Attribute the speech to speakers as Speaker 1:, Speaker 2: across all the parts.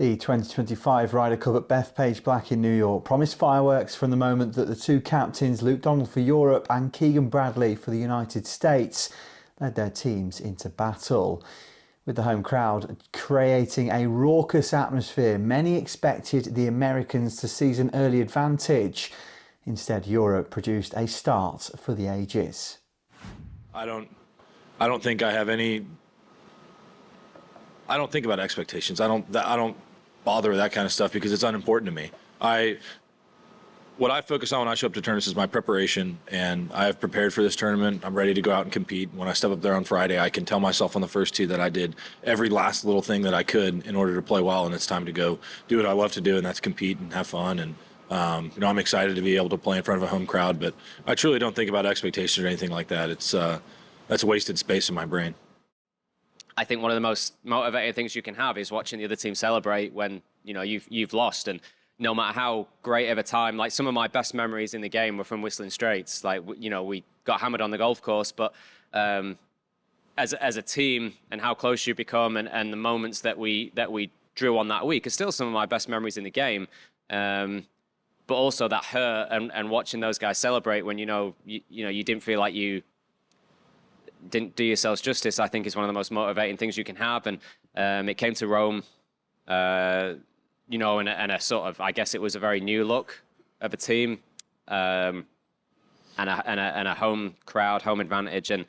Speaker 1: The 2025 Ryder Cup at Bethpage Black in New York promised fireworks from the moment that the two captains, Luke Donald for Europe and Keegan Bradley for the United States, led their teams into battle. With the home crowd creating a raucous atmosphere, many expected the Americans to seize an early advantage. Instead, Europe produced a start for the ages.
Speaker 2: I don't think I have any. I don't think about expectations. I don't bother with that kind of stuff because it's unimportant to me. What I focus on when I show up to tournaments is my preparation, and I have prepared for this tournament. I'm ready to go out and compete. When I step up there on Friday, I can tell myself on the first tee that I did every last little thing that I could in order to play well, and it's time to go do what I love to do, and that's compete and have fun. And I'm excited to be able to play in front of a home crowd, but I truly don't think about expectations or anything like that. That's wasted space in my brain.
Speaker 3: I think one of the most motivating things you can have is watching the other team celebrate when you've lost, and no matter how great of a time, like some of my best memories in the game were from Whistling Straits. Like we got hammered on the golf course, but as a team and how close you become, and the moments that we drew on that week are still some of my best memories in the game. But also that hurt and watching those guys celebrate when you didn't feel like you didn't do yourselves justice, I think is one of the most motivating things you can have. And it came to Rome, and a sort of, I guess it was a very new look of a team, and a home crowd, home advantage, and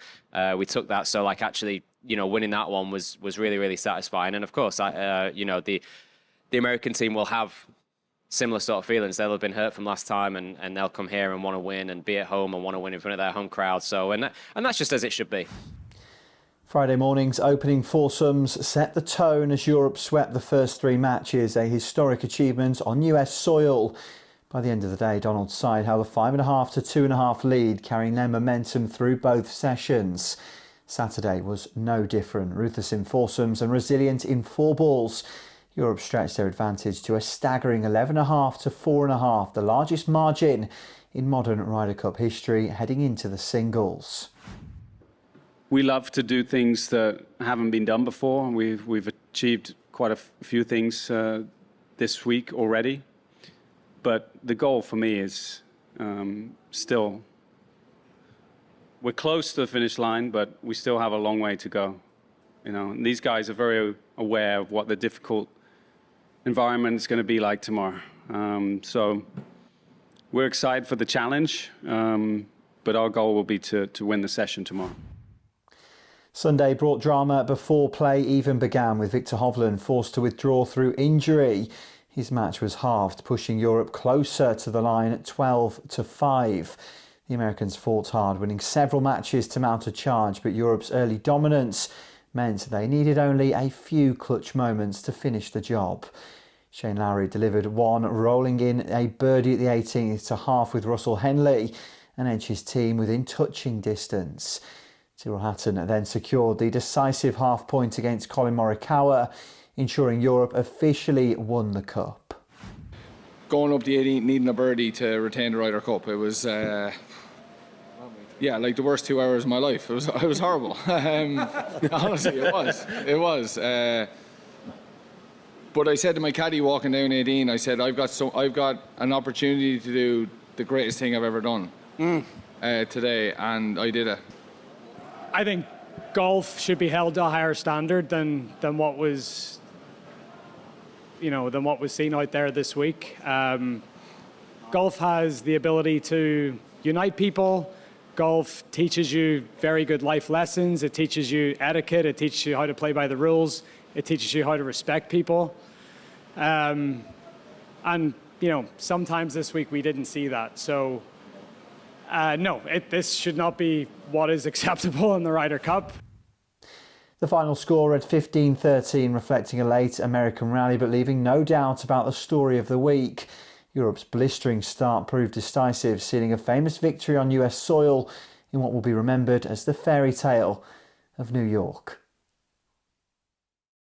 Speaker 3: we took that. So actually, winning that one was really, really satisfying. And of course, the American team will have similar sort of feelings. They'll have been hurt from last time, and they'll come here and want to win and be at home and want to win in front of their home crowd. So, and that's just as it should be.
Speaker 1: Friday morning's opening foursomes set the tone as Europe swept the first three matches, a historic achievement on US soil. By the end of the day, Donald's side held a 5.5 to 2.5 lead, carrying their momentum through both sessions. Saturday was no different. Ruthless in foursomes and resilient in four balls, Europe stretched their advantage to a staggering 11.5 to 4.5, the largest margin in modern Ryder Cup history heading into the singles.
Speaker 4: We love to do things that haven't been done before. We've achieved quite a few things this week already, but the goal for me is still, we're close to the finish line, but we still have a long way to go. And these guys are very aware of what the difficult environment is going to be like tomorrow. So we're excited for the challenge, but our goal will be to win the session tomorrow.
Speaker 1: Sunday brought drama before play even began, with Victor Hovland forced to withdraw through injury. His match was halved, pushing Europe closer to the line at 12 to 5. The Americans fought hard, winning several matches to mount a charge, but Europe's early dominance meant they needed only a few clutch moments to finish the job. Shane Lowry delivered one, rolling in a birdie at the 18th to half with Russell Henley and edged his team within touching distance. Tyrrell Hatton then secured the decisive half point against Colin Morikawa, ensuring Europe officially won the Cup.
Speaker 5: Going up the 18th, needing a birdie to retain the Ryder Cup, it was like the worst 2 hours of my life. It was horrible. Honestly, it was. But I said to my caddy walking down 18, I said, I've got an opportunity to do the greatest thing I've ever done today, and I did it.
Speaker 6: I think golf should be held to a higher standard than what was seen out there this week. Golf has the ability to unite people. Golf teaches you very good life lessons. It teaches you etiquette. It teaches you how to play by the rules. It teaches you how to respect people. And sometimes this week we didn't see that. So no, this should not be what is acceptable in the Ryder Cup.
Speaker 1: The final score read 15-13, reflecting a late American rally, but leaving no doubt about the story of the week. Europe's blistering start proved decisive, sealing a famous victory on US soil in what will be remembered as the fairy tale of New York.